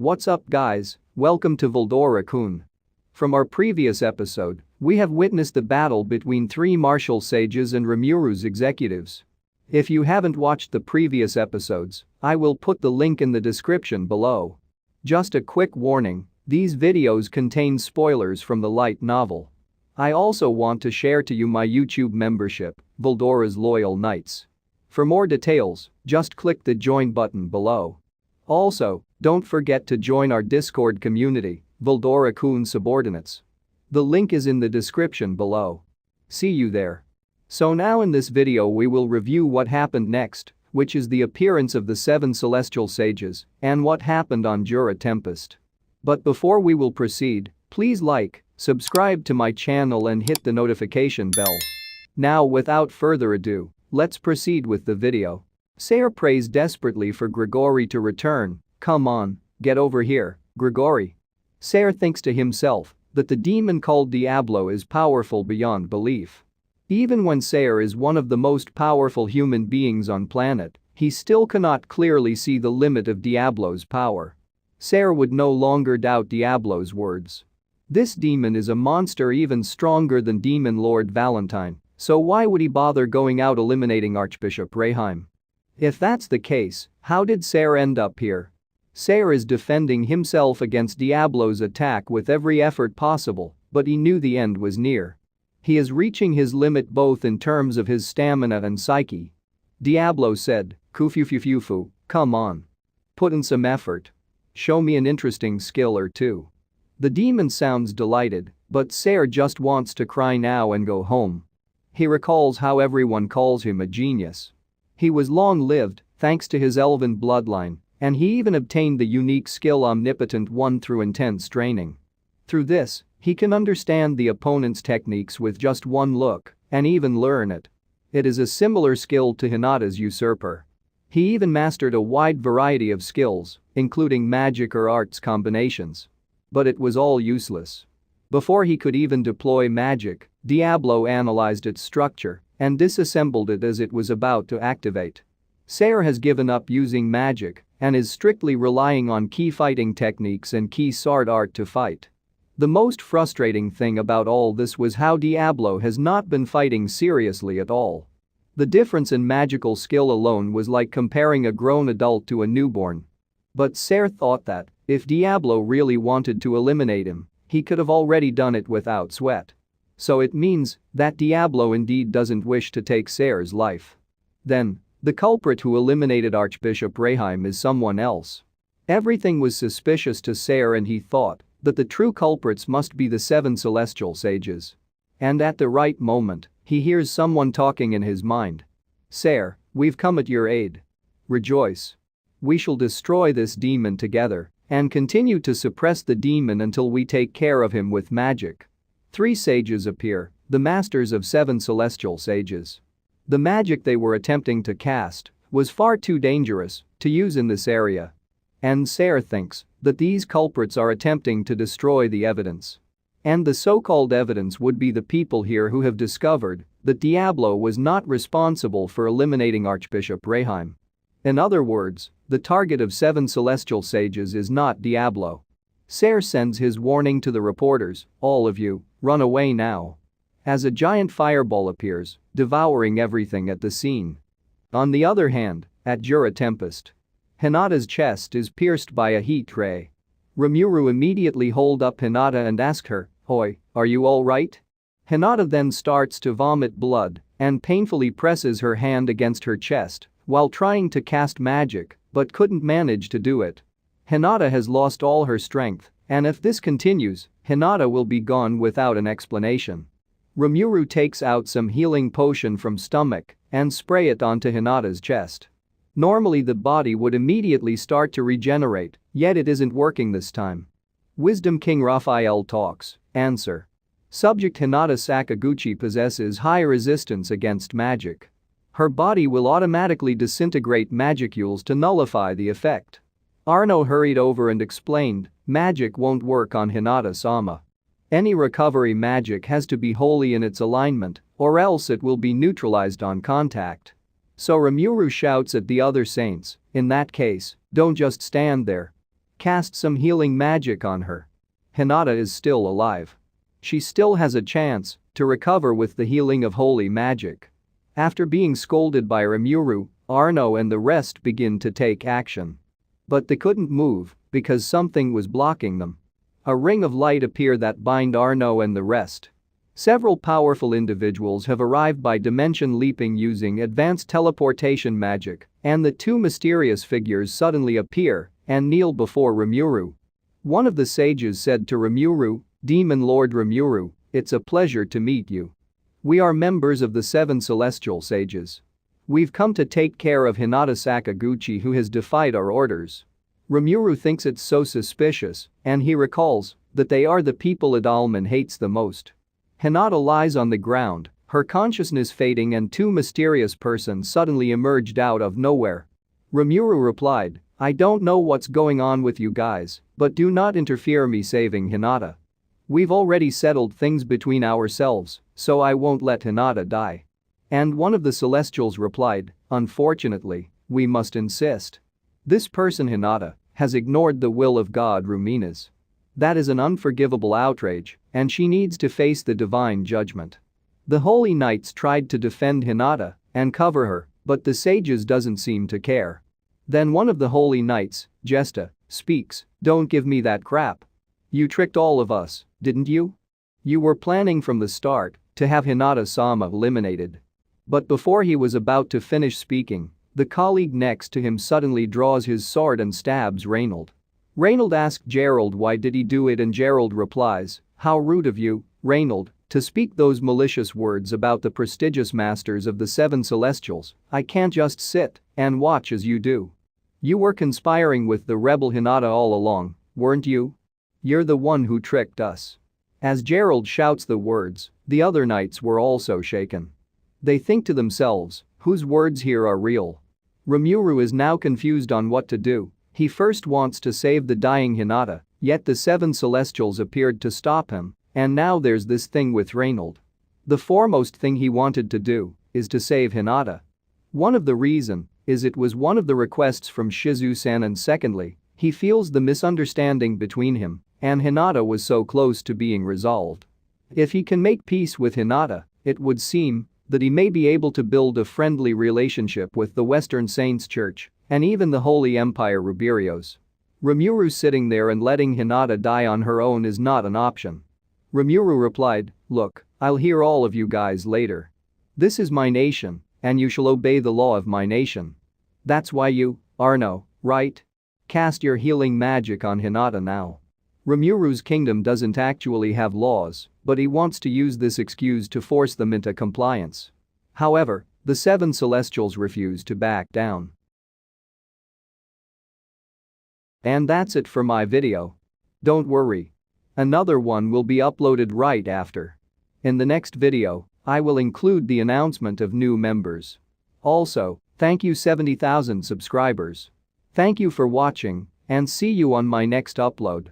What's up guys, welcome to Veldora-kun. From our previous episode, we have witnessed the battle between three martial sages and Rimuru's executives. If you haven't watched the previous episodes, I will put the link in the description below. Just a quick warning, these videos contain spoilers from the light novel. I also want to share to you my YouTube membership, Veldora's Loyal Knights. For more details, just click the join button below. Also, don't forget to join our Discord community, Veldora-kun Subordinates. The link is in the description below. See you there. So now in this video we will review what happened next, which is the appearance of the 7 celestial sages and what happened on Jura Tempest. But before we will proceed, please like, subscribe to my channel and hit the notification bell. Now without further ado, let's proceed with the video. Sayre prays desperately for Grigori to return. Come on, get over here, Grigori. Sayre thinks to himself that the demon called Diablo is powerful beyond belief. Even when Sayre is one of the most powerful human beings on planet, he still cannot clearly see the limit of Diablo's power. Sayre would no longer doubt Diablo's words. This demon is a monster even stronger than Demon Lord Valentine, so why would he bother going out eliminating Archbishop Reheim? If that's the case, how did Sayre end up here? Sayre is defending himself against Diablo's attack with every effort possible, but he knew the end was near. He is reaching his limit both in terms of his stamina and psyche. Diablo said, "Kufufufufu, come on. Put in some effort. Show me an interesting skill or two." The demon sounds delighted, but Sayre just wants to cry now and go home. He recalls how everyone calls him a genius. He was long-lived, thanks to his elven bloodline, and he even obtained the unique skill Omnipotent One through intense training. Through this, he can understand the opponent's techniques with just one look and even learn it. It is a similar skill to Hinata's Usurper. He even mastered a wide variety of skills, including magic or arts combinations. But it was all useless. Before he could even deploy magic, Diablo analyzed its structure and disassembled it as it was about to activate. Sayre has given up using magic and is strictly relying on key fighting techniques and key sword art to fight. The most frustrating thing about all this was how Diablo has not been fighting seriously at all. The difference in magical skill alone was like comparing a grown adult to a newborn. But Sayre thought that, if Diablo really wanted to eliminate him, he could have already done it without sweat. So it means that Diablo indeed doesn't wish to take Sayre's life. Then, the culprit who eliminated Archbishop Reheim is someone else. Everything was suspicious to Sayre and he thought that the true culprits must be the 7 celestial sages. And at the right moment, he hears someone talking in his mind. "Sayre, we've come at your aid. Rejoice. We shall destroy this demon together and continue to suppress the demon until we take care of him with magic." 3 sages appear, the masters of 7 celestial sages. The magic they were attempting to cast was far too dangerous to use in this area. And Sayre thinks that these culprits are attempting to destroy the evidence. And the so-called evidence would be the people here who have discovered that Diablo was not responsible for eliminating Archbishop Reheim. In other words, the target of 7 celestial sages is not Diablo. Sayre sends his warning to the reporters, "All of you, run away now." As a giant fireball appears, devouring everything at the scene. On the other hand, at Jura Tempest, Hinata's chest is pierced by a heat ray. Rimuru immediately hold up Hinata and ask her, "Oi, are you alright?" Hinata then starts to vomit blood and painfully presses her hand against her chest while trying to cast magic but couldn't manage to do it. Hinata has lost all her strength, and if this continues, Hinata will be gone without an explanation. Rimuru takes out some healing potion from stomach and spray it onto Hinata's chest. Normally the body would immediately start to regenerate, yet it isn't working this time. Wisdom King Raphael talks. Answer. Subject Hinata Sakaguchi possesses high resistance against magic. Her body will automatically disintegrate magicules to nullify the effect. Arno hurried over and explained, magic won't work on Hinata-sama. Any recovery magic has to be wholly in its alignment, or else it will be neutralized on contact. So Rimuru shouts at the other saints, in that case, don't just stand there. Cast some healing magic on her. Hinata is still alive. She still has a chance to recover with the healing of holy magic. After being scolded by Rimuru, Arno and the rest begin to take action. But they couldn't move because something was blocking them. A ring of light appeared that bind Arno and the rest. Several powerful individuals have arrived by dimension leaping using advanced teleportation magic, and the two mysterious figures suddenly appear and kneel before Rimuru. One of the sages said to Rimuru, "Demon Lord Rimuru, it's a pleasure to meet you. We are members of the 7 celestial sages. We've come to take care of Hinata Sakaguchi, who has defied our orders." Rimuru thinks it's so suspicious, and he recalls that they are the people Adalman hates the most. Hinata lies on the ground, her consciousness fading, and two mysterious persons suddenly emerged out of nowhere. Rimuru replied, "I don't know what's going on with you guys, but do not interfere me saving Hinata. We've already settled things between ourselves, so I won't let Hinata die." And one of the Celestials replied, "Unfortunately, we must insist. This person Hinata has ignored the will of God Rumina's. That is an unforgivable outrage, and she needs to face the divine judgment." The Holy Knights tried to defend Hinata and cover her, but the sages doesn't seem to care. Then one of the Holy Knights, Gesta, speaks, "Don't give me that crap. You tricked all of us, didn't you? You were planning from the start to have Hinata-sama eliminated." But before he was about to finish speaking, the colleague next to him suddenly draws his sword and stabs Reinald. Reinald asks Gerald why did he do it, and Gerald replies, "How rude of you, Reinald, to speak those malicious words about the prestigious masters of the 7 celestials. I can't just sit and watch as you do. You were conspiring with the rebel Hinata all along, weren't you? You're the one who tricked us." As Gerald shouts the words, the other knights were also shaken. They think to themselves, whose words here are real? Rimuru is now confused on what to do. He first wants to save the dying Hinata, yet the 7 celestials appeared to stop him, and now there's this thing with Reinald. The foremost thing he wanted to do is to save Hinata. One of the reason is it was one of the requests from Shizu-san, and secondly, he feels the misunderstanding between him and Hinata was so close to being resolved. If he can make peace with Hinata, it would seem that he may be able to build a friendly relationship with the Western Saints Church and even the Holy Empire Ruberios. Rimuru sitting there and letting Hinata die on her own is not an option. Rimuru replied, "Look, I'll hear all of you guys later. This is my nation, and you shall obey the law of my nation. That's why you, Arno, right? Cast your healing magic on Hinata now." Rimuru's kingdom doesn't actually have laws, but he wants to use this excuse to force them into compliance. However, the 7 celestials refuse to back down. And that's it for my video. Don't worry. Another one will be uploaded right after. In the next video, I will include the announcement of new members. Also, thank you 70,000 subscribers. Thank you for watching, and see you on my next upload.